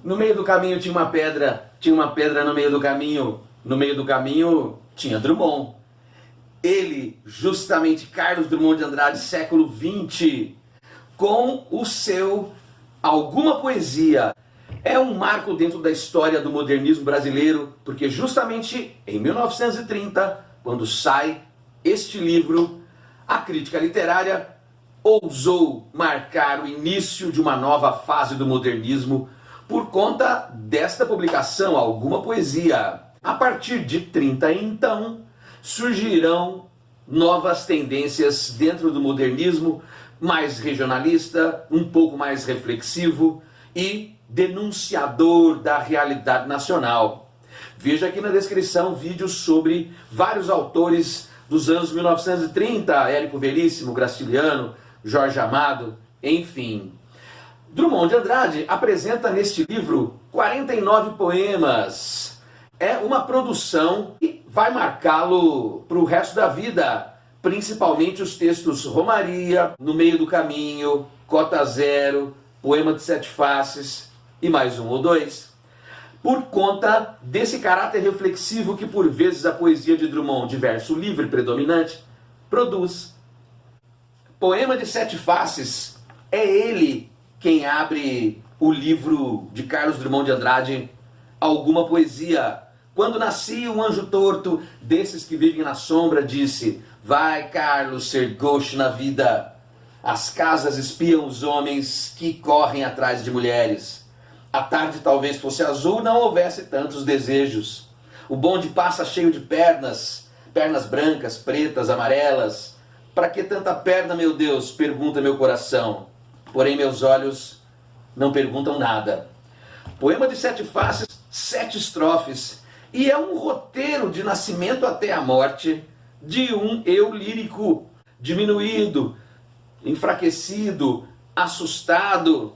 No meio do caminho tinha uma pedra no meio do caminho tinha Drummond. Ele, justamente Carlos Drummond de Andrade, século XX, com o seu Alguma Poesia. É um marco dentro da história do modernismo brasileiro, porque justamente em 1930, quando sai este livro, a crítica literária ousou marcar o início de uma nova fase do modernismo por conta desta publicação, Alguma Poesia. A partir de 30, então, surgirão novas tendências dentro do modernismo, mais regionalista, um pouco mais reflexivo e denunciador da realidade nacional. Veja aqui na descrição vídeos sobre vários autores dos anos 1930, Érico Veríssimo, Graciliano, Jorge Amado, enfim. Drummond de Andrade apresenta neste livro 49 poemas. É uma produção que vai marcá-lo para o resto da vida, principalmente os textos Romaria, No Meio do Caminho, Cota Zero, Poema de Sete Faces e mais um ou dois, por conta desse caráter reflexivo que por vezes a poesia de Drummond, de verso livre predominante, produz. Poema de Sete Faces é ele quem abre o livro de Carlos Drummond de Andrade, Alguma Poesia. Quando nascia um anjo torto, desses que vivem na sombra, disse: vai, Carlos, ser gauche na vida. As casas espiam os homens que correm atrás de mulheres. A tarde talvez fosse azul, não houvesse tantos desejos. O bonde passa cheio de pernas, pernas brancas, pretas, amarelas. Para que tanta perna, meu Deus? Pergunta meu coração. Porém meus olhos não perguntam nada. Poema de Sete Faces, 7 estrofes. E é um roteiro de nascimento até a morte de um eu lírico, diminuído, enfraquecido, assustado.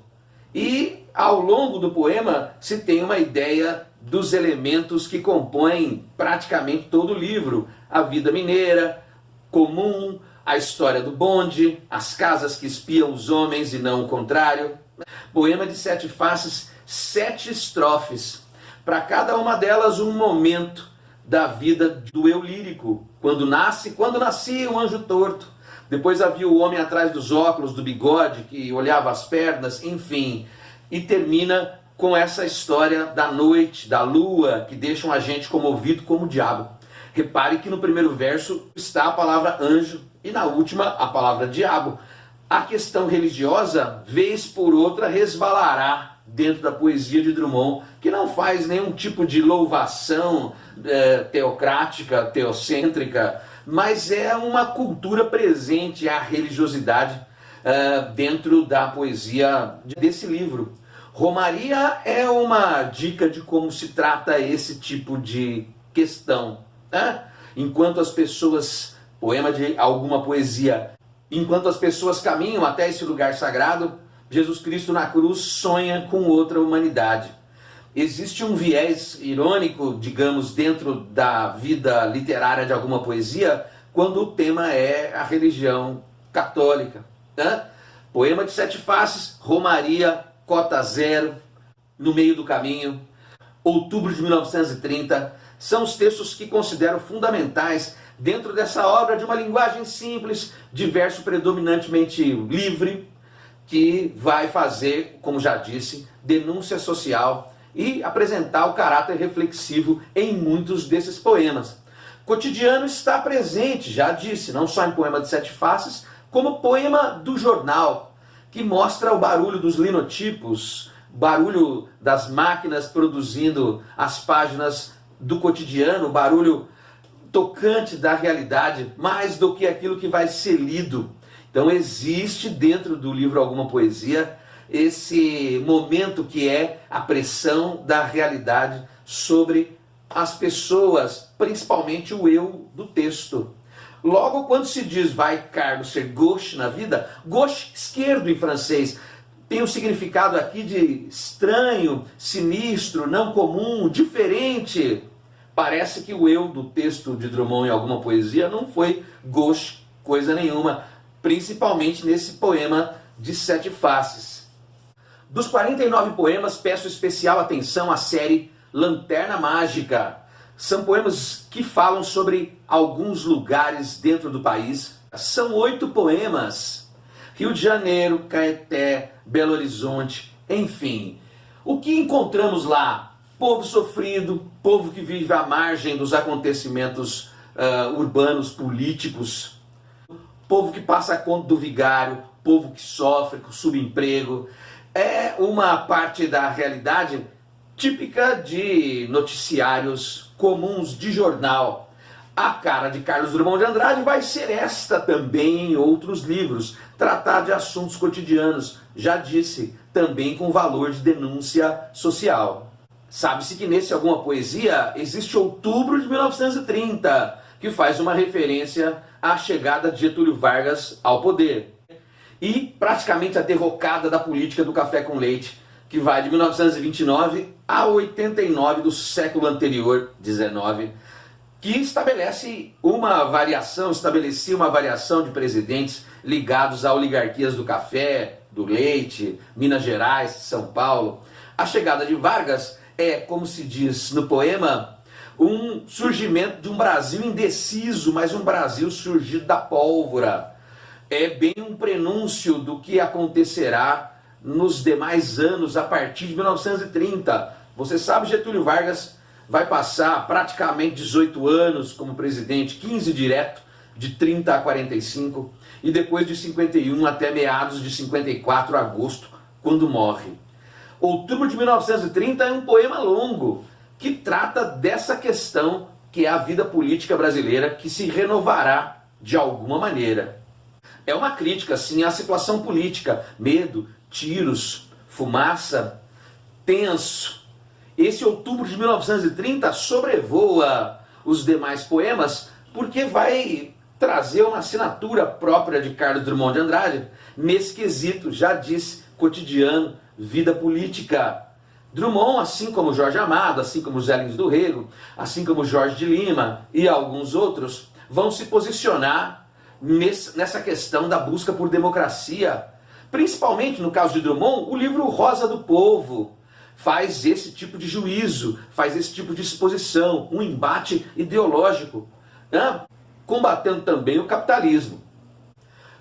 E ao longo do poema se tem uma ideia dos elementos que compõem praticamente todo o livro. A vida mineira, comum, a história do bonde, as casas que espiam os homens e não o contrário. Poema de Sete Faces, 7 estrofes. Para cada uma delas um momento da vida do eu lírico. Quando nascia um anjo torto. Depois havia o homem atrás dos óculos, do bigode, que olhava as pernas, enfim. E termina com essa história da noite, da lua, que deixam a gente comovido como o diabo. Repare que no primeiro verso está a palavra anjo e na última a palavra diabo. A questão religiosa, vez por outra, resvalará dentro da poesia de Drummond, que não faz nenhum tipo de louvação teocrática, teocêntrica, mas é uma cultura presente, a religiosidade dentro da poesia desse livro. Romaria é uma dica de como se trata esse tipo de questão. Enquanto as pessoas, poema de Alguma Poesia, enquanto as pessoas caminham até esse lugar sagrado, Jesus Cristo na cruz sonha com outra humanidade. Existe um viés irônico, digamos, dentro da vida literária de Alguma Poesia, quando o tema é a religião católica. Poema de Sete Faces, Romaria, Cota Zero, No Meio do Caminho, outubro de 1930, são os textos que considero fundamentais dentro dessa obra de uma linguagem simples, de verso predominantemente livre, que vai fazer, como já disse, denúncia social e apresentar o caráter reflexivo em muitos desses poemas. Cotidiano está presente, já disse, não só em Poema de Sete Faces, como poema do jornal, que mostra o barulho dos linotipos, barulho das máquinas produzindo as páginas do cotidiano, barulho tocante da realidade, mais do que aquilo que vai ser lido. Então existe dentro do livro Alguma Poesia esse momento que é a pressão da realidade sobre as pessoas, principalmente o eu do texto. Logo, quando se diz vai, Carlos, ser gauche na vida, gauche, esquerdo em francês, tem o significado aqui de estranho, sinistro, não comum, diferente. Parece que o eu do texto de Drummond em Alguma Poesia não foi gauche, coisa nenhuma, principalmente nesse poema de Sete Faces. Dos 49 poemas, peço especial atenção à série Lanterna Mágica. São poemas que falam sobre alguns lugares dentro do país. São 8 poemas. Rio de Janeiro, Caeté, Belo Horizonte, enfim. O que encontramos lá? Povo sofrido, povo que vive à margem dos acontecimentos urbanos, políticos, povo que passa a conta do vigário, povo que sofre com subemprego. É uma parte da realidade típica de noticiários comuns de jornal. A cara de Carlos Drummond de Andrade vai ser esta também em outros livros, tratar de assuntos cotidianos, já disse, também com valor de denúncia social. Sabe-se que nesse Alguma Poesia existe Outubro de 1930, que faz uma referência à chegada de Getúlio Vargas ao poder. E praticamente a derrocada da política do café com leite, que vai de 1929 a 89 do século anterior, 19, que estabelecia uma variação de presidentes ligados a oligarquias do café, do leite, Minas Gerais, São Paulo. A chegada de Vargas é, como se diz no poema, um surgimento de um Brasil indeciso, mas um Brasil surgido da pólvora. É bem um prenúncio do que acontecerá nos demais anos a partir de 1930. Você sabe, Getúlio Vargas vai passar praticamente 18 anos como presidente, 15 direto, de 30 a 45, e depois de 51 até meados de 54, agosto, quando morre. Outubro de 1930 é um poema longo que trata dessa questão que é a vida política brasileira que se renovará de alguma maneira. É uma crítica, sim, à situação política, medo, tiros, fumaça, tenso. Esse Outubro de 1930 sobrevoa os demais poemas porque vai trazer uma assinatura própria de Carlos Drummond de Andrade nesse quesito, já disse, cotidiano, vida política. Drummond, assim como Jorge Amado, assim como Zé Lins do Rego, assim como Jorge de Lima e alguns outros, vão se posicionar nessa questão da busca por democracia. Principalmente, no caso de Drummond, o livro Rosa do Povo faz esse tipo de juízo, faz esse tipo de exposição, um embate ideológico, né? Combatendo também o capitalismo.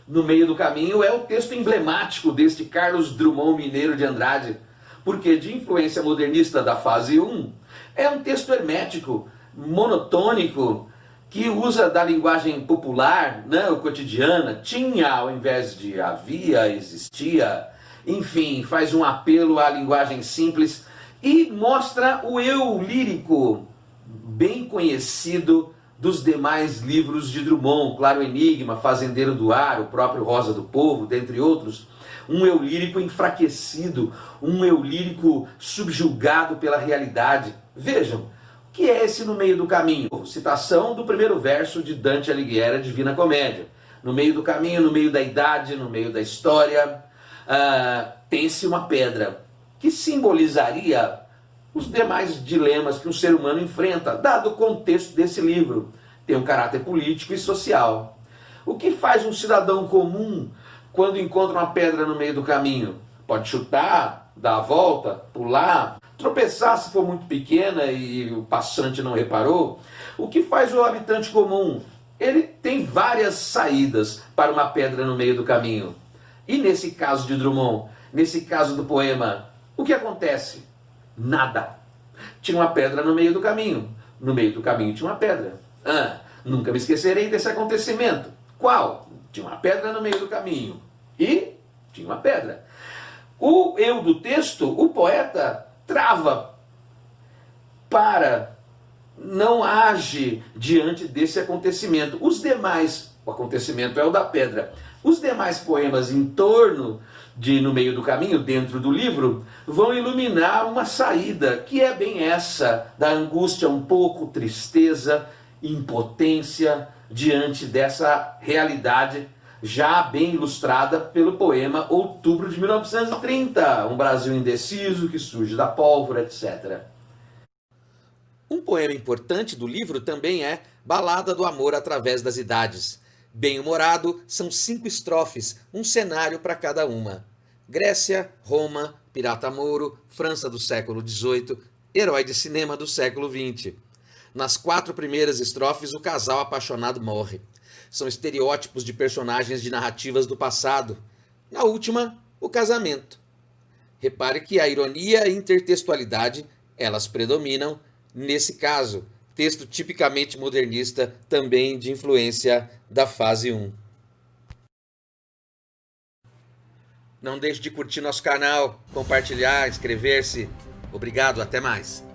No Meio do Caminho é o texto emblemático deste Carlos Drummond Mineiro de Andrade, porque de influência modernista da fase 1, é um texto hermético, monotônico, que usa da linguagem popular, né, o cotidiana, tinha ao invés de havia, existia, enfim, faz um apelo à linguagem simples e mostra o eu lírico bem conhecido dos demais livros de Drummond, Claro Enigma, Fazendeiro do Ar, o próprio Rosa do Povo, dentre outros. Um eu lírico enfraquecido, um eu lírico subjugado pela realidade. Vejam, o que é esse No Meio do Caminho? Citação do primeiro verso de Dante Alighieri, Divina Comédia. No meio do caminho, no meio da idade, no meio da história, tem-se uma pedra que simbolizaria os demais dilemas que um ser humano enfrenta, dado o contexto desse livro. Tem um caráter político e social. O que faz um cidadão comum quando encontra uma pedra no meio do caminho? Pode chutar, dar a volta, pular, tropeçar se for muito pequena e o passante não reparou. O que faz o habitante comum? Ele tem várias saídas para uma pedra no meio do caminho. E nesse caso de Drummond, nesse caso do poema, o que acontece? Nada. Tinha uma pedra no meio do caminho. No meio do caminho tinha uma pedra. Nunca me esquecerei desse acontecimento. Qual? Tinha uma pedra no meio do caminho. E tinha uma pedra. O eu do texto, o poeta, trava, não age diante desse acontecimento. Os demais, o acontecimento é o da pedra. Os demais poemas em torno de No Meio do Caminho, dentro do livro, vão iluminar uma saída, que é bem essa, da angústia, um pouco tristeza, impotência, diante dessa realidade já bem ilustrada pelo poema Outubro de 1930, um Brasil indeciso que surge da pólvora, etc. Um poema importante do livro também é Balada do Amor através das Idades. Bem-humorado, são 5 estrofes, um cenário para cada uma. Grécia, Roma, pirata mouro, França do século XVIII, herói de cinema do século XX. Nas 4 primeiras estrofes, o casal apaixonado morre. São estereótipos de personagens de narrativas do passado. Na última, o casamento. Repare que a ironia e a intertextualidade, elas predominam nesse caso. Texto tipicamente modernista, também de influência da fase 1. Não deixe de curtir nosso canal, compartilhar, inscrever-se. Obrigado, até mais.